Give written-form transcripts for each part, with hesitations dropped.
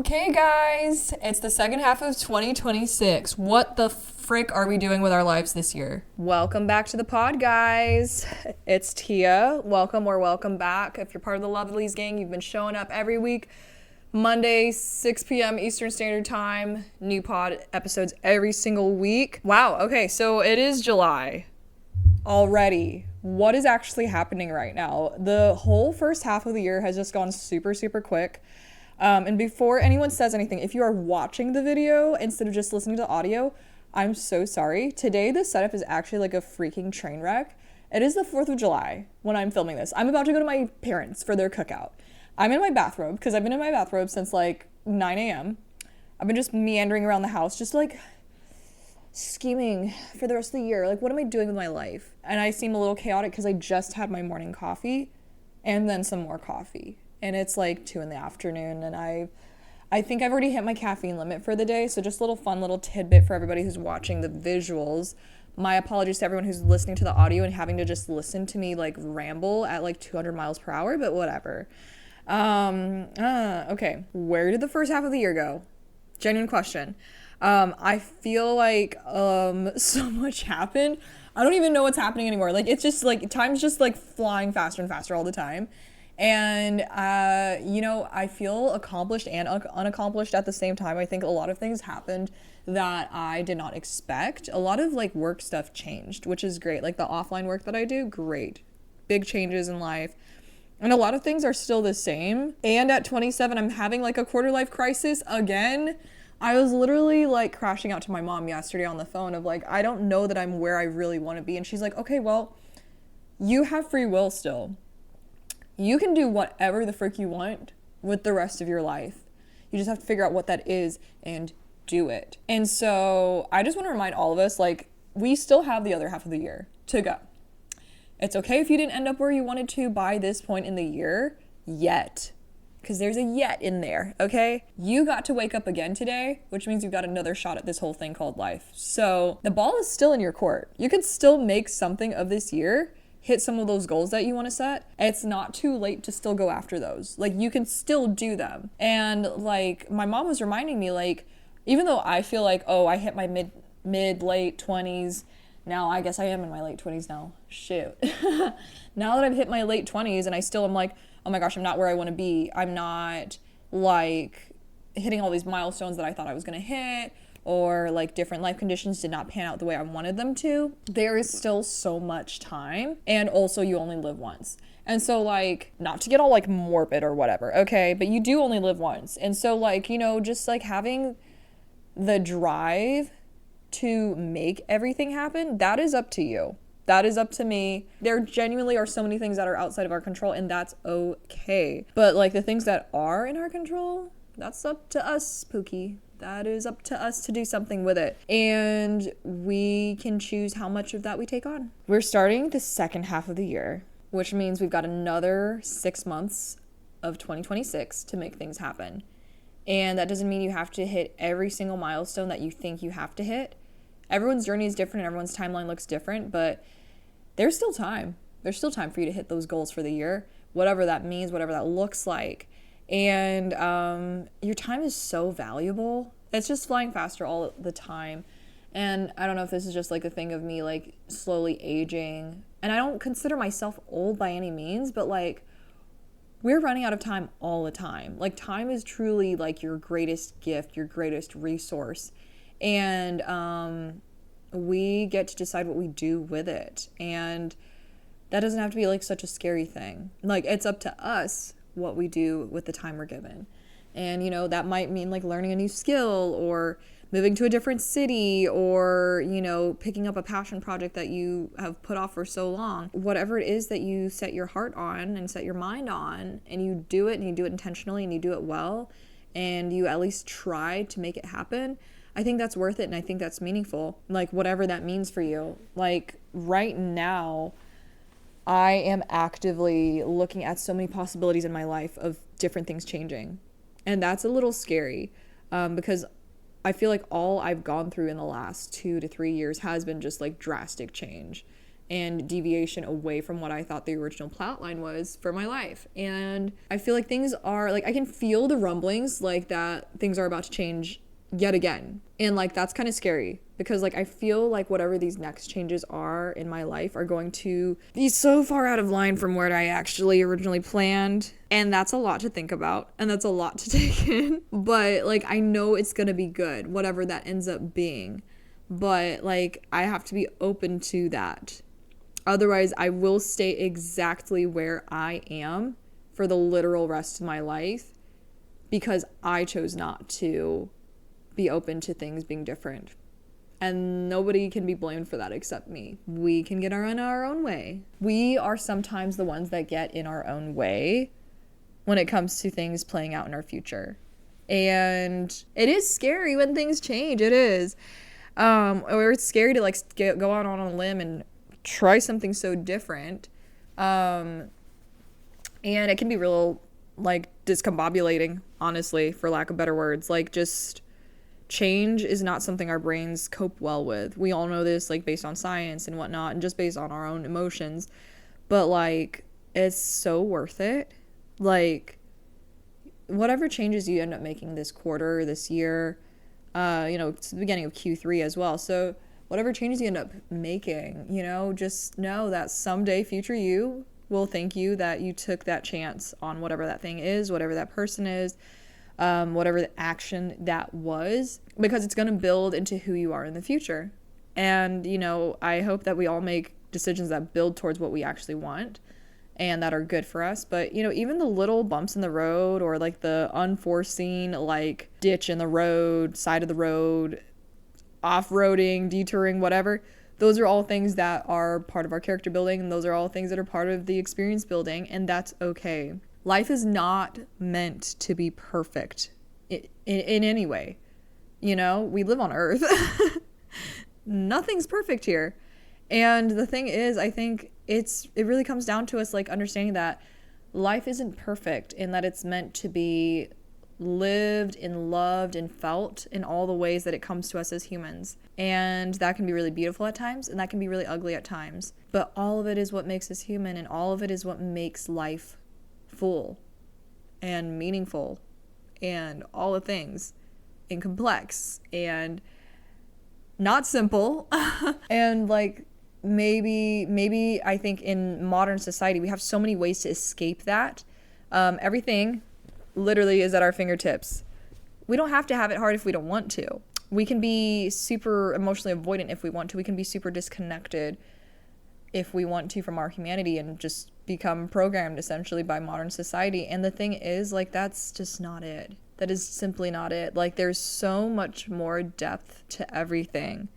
Okay, guys, it's the second half of 2026. What the frick are we doing with our lives this year? Welcome back to the pod, guys. It's Tia. Welcome back. If you're part of the Lovelies gang, you've been showing up every week. Monday, 6 p.m. Eastern Standard Time. New pod episodes every single week. Wow, okay, so it is July already. What is actually happening right now? The whole first half of the year has just gone super, super quick. And before anyone says anything, if you are watching the video instead of just listening to audio, I'm so sorry. Today, the setup is actually like a freaking train wreck. It is the 4th of July when I'm filming this. I'm about to go to my parents for their cookout. I'm in my bathrobe because I've been in my bathrobe since like 9 a.m. I've been just meandering around the house, just like scheming for the rest of the year. Like, what am I doing with my life? And I seem a little chaotic because I just had my morning coffee and then some more coffee. And it's like 2 p.m. and I think I've already hit my caffeine limit for the day. So just a little fun little tidbit for everybody who's watching the visuals. My apologies to everyone who's listening to the audio and having to just listen to me like ramble at like 200 miles per hour, but whatever. Okay. Where did the first half of the year go? Genuine question. I feel like so much happened. I don't even know what's happening anymore. Like, it's just like time's just like flying faster and faster all the time. And, I feel accomplished and unaccomplished at the same time. I think a lot of things happened that I did not expect. A lot of, like, work stuff changed, which is great. Like, the offline work that I do, great. Big changes in life. And a lot of things are still the same. And at 27, I'm having, like, a quarter-life crisis again. I was literally, like, crashing out to my mom yesterday on the phone of, like, I don't know that I'm where I really want to be. And she's like, okay, well, you have free will still. You can do whatever the frick you want with the rest of your life. You just have to figure out what that is and do it. And so I just want to remind all of us, like, we still have the other half of the year to go. It's okay if you didn't end up where you wanted to by this point in the year yet, because there's a yet in there, okay? You got to wake up again today, which means you've got another shot at this whole thing called life. So the ball is still in your court. You can still make something of this year, hit some of those goals that you want to set. It's not too late to still go after those. Like, you can still do them. And like, my mom was reminding me, like, even though I feel like, oh, I hit my late 20s. Now I guess I am in my late 20s now. Shoot. Now that I've hit my late 20s and I still am like, oh my gosh, I'm not where I want to be. I'm not like hitting all these milestones that I thought I was going to hit, or like different life conditions did not pan out the way I wanted them to. There is still so much time, and also you only live once. And so, like, not to get all like morbid or whatever, okay, but you do only live once. And so, like, just like having the drive to make everything happen, that is up to you. That is up to me. There genuinely are so many things that are outside of our control, and that's okay. But like the things that are in our control, that's up to us, Pookie. That is up to us to do something with it. And we can choose how much of that we take on. We're starting the second half of the year, which means we've got another 6 months of 2026 to make things happen. And that doesn't mean you have to hit every single milestone that you think you have to hit. Everyone's journey is different and everyone's timeline looks different, but there's still time. There's still time for you to hit those goals for the year, whatever that means, whatever that looks like. And your time is so valuable. It's just flying faster all the time. And I don't know if this is just like a thing of me like slowly aging. And I don't consider myself old by any means, but like we're running out of time all the time. Like, time is truly like your greatest gift, your greatest resource. And we get to decide what we do with it. And that doesn't have to be like such a scary thing. Like, it's up to us what we do with the time we're given. And, that might mean like learning a new skill or moving to a different city or, picking up a passion project that you have put off for so long. Whatever it is that you set your heart on and set your mind on, and you do it intentionally and you do it well, and you at least try to make it happen, I think that's worth it, and I think that's meaningful. Like, whatever that means for you. Like, right now, I am actively looking at so many possibilities in my life of different things changing. And that's a little scary because I feel like all I've gone through in the last 2 to 3 years has been just like drastic change. and deviation away from what I thought the original plot line was for my life. And I feel like things are, like, I can feel the rumblings, like, that things are about to change yet again. And, like, that's kind of scary because, like, I feel like whatever these next changes are in my life are going to be so far out of line from what I actually originally planned. And that's a lot to think about, and that's a lot to take in. But, like, I know it's gonna be good, whatever that ends up being. But, like, I have to be open to that. Otherwise, I will stay exactly where I am for the literal rest of my life because I chose not to be open to things being different. And nobody can be blamed for that except me. We can get in our own way. We are sometimes the ones that get in our own way when it comes to things playing out in our future. And it is scary when things change. It is. Or it's scary to, like, go out on a limb and try something so different. And it can be real, like, discombobulating, honestly, for lack of better words. Like, just change is not something our brains cope well with. We all know this, like, based on science and whatnot, and just based on our own emotions. But, like, it's so worth it. Like, whatever changes you end up making this quarter, this year, it's the beginning of Q3 as well. So whatever changes you end up making, just know that someday future you will thank you that you took that chance on whatever that thing is, whatever that person is, whatever the action that was, because it's going to build into who you are in the future. And, I hope that we all make decisions that build towards what we actually want and that are good for us. But, even the little bumps in the road or, like, the unforeseen, like, ditch in the road, side of the road, off-roading, detouring, whatever, those are all things that are part of our character building, and those are all things that are part of the experience building, and that's okay. Life is not meant to be perfect in any way. We live on Earth. Nothing's perfect here. And the thing is, I think it really comes down to us, like, understanding that life isn't perfect and that it's meant to be lived and loved and felt in all the ways that it comes to us as humans. And that can be really beautiful at times, and that can be really ugly at times. But all of it is what makes us human, and all of it is what makes life full and meaningful and all the things, and complex and not simple. And, like, maybe I think in modern society we have so many ways to escape that. Everything literally is at our fingertips. We don't have to have it hard if we don't want to. We can be super emotionally avoidant if we want to. We can be super disconnected if we want to from our humanity and just become programmed essentially by modern society. And the thing is, like, that's just not it. That is simply not it. Like, there's so much more depth to everything.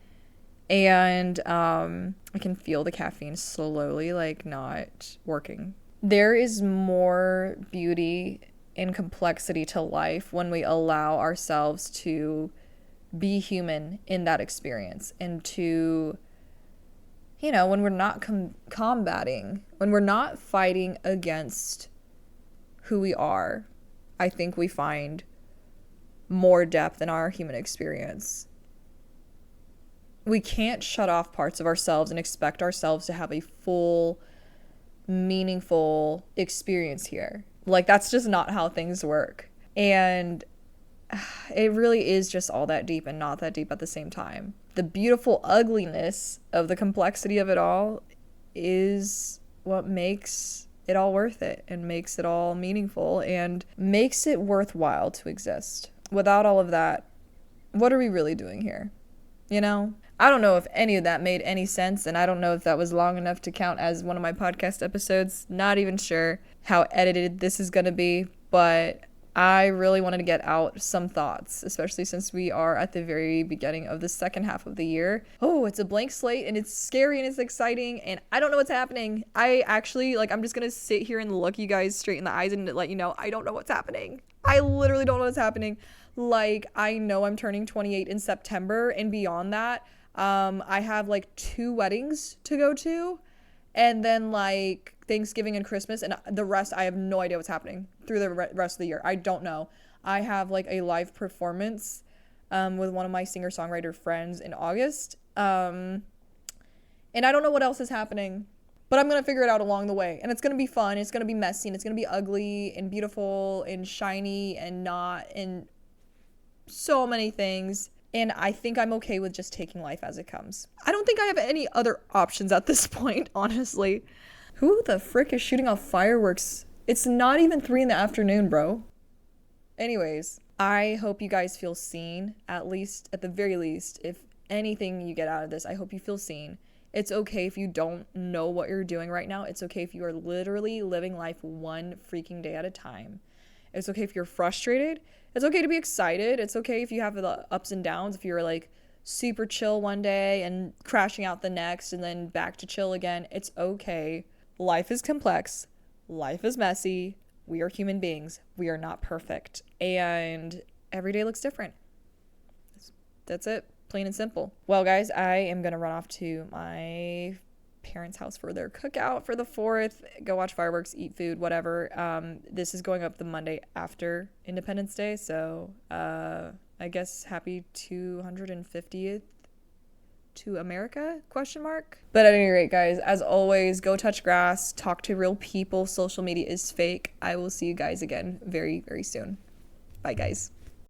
And I can feel the caffeine slowly, like, not working. There is more beauty and complexity to life when we allow ourselves to be human in that experience, and to, when we're not combating, when we're not fighting against who we are, I think we find more depth in our human experience. We can't shut off parts of ourselves and expect ourselves to have a full, meaningful experience here. Like, that's just not how things work. And it really is just all that deep and not that deep at the same time. The beautiful ugliness of the complexity of it all is what makes it all worth it and makes it all meaningful and makes it worthwhile to exist. Without all of that, what are we really doing here? I don't know if any of that made any sense, and I don't know if that was long enough to count as one of my podcast episodes. Not even sure how edited this is going to be, but I really wanted to get out some thoughts, especially since we are at the very beginning of the second half of the year. Oh, it's a blank slate, and it's scary, and it's exciting, and I don't know what's happening. I actually, I'm just going to sit here and look you guys straight in the eyes and let you know I don't know what's happening. I literally don't know what's happening. I know I'm turning 28 in September, and beyond that, I have 2 weddings to go to, and then Thanksgiving and Christmas, and the rest I have no idea what's happening through the rest of the year. I don't know. I have a live performance with one of my singer-songwriter friends in August, And I don't know what else is happening, but I'm going to figure it out along the way. And it's going to be fun. It's going to be messy. And it's going to be ugly and beautiful and shiny and not, and so many things. And I think I'm okay with just taking life as it comes. I don't think I have any other options at this point, honestly. Who the frick is shooting off fireworks? It's not even 3 p.m, bro. Anyways, I hope you guys feel seen, at least, at the very least. If anything you get out of this, I hope you feel seen. It's okay if you don't know what you're doing right now. It's okay if you are literally living life one freaking day at a time. It's okay if you're frustrated. It's okay to be excited. It's okay if you have the ups and downs. If you're like super chill one day and crashing out the next and then back to chill again. It's okay. Life is complex. Life is messy. We are human beings. We are not perfect. And every day looks different. That's it. Plain and simple. Well, guys, I am going to run off to my parents' house for their cookout for the 4th. Go watch fireworks, eat food, whatever. This is going up the Monday after Independence Day. So I guess happy 250th to America, ? But at any rate, guys, as always, go touch grass, talk to real people. Social media is fake. I will see you guys again very, very soon. Bye, guys.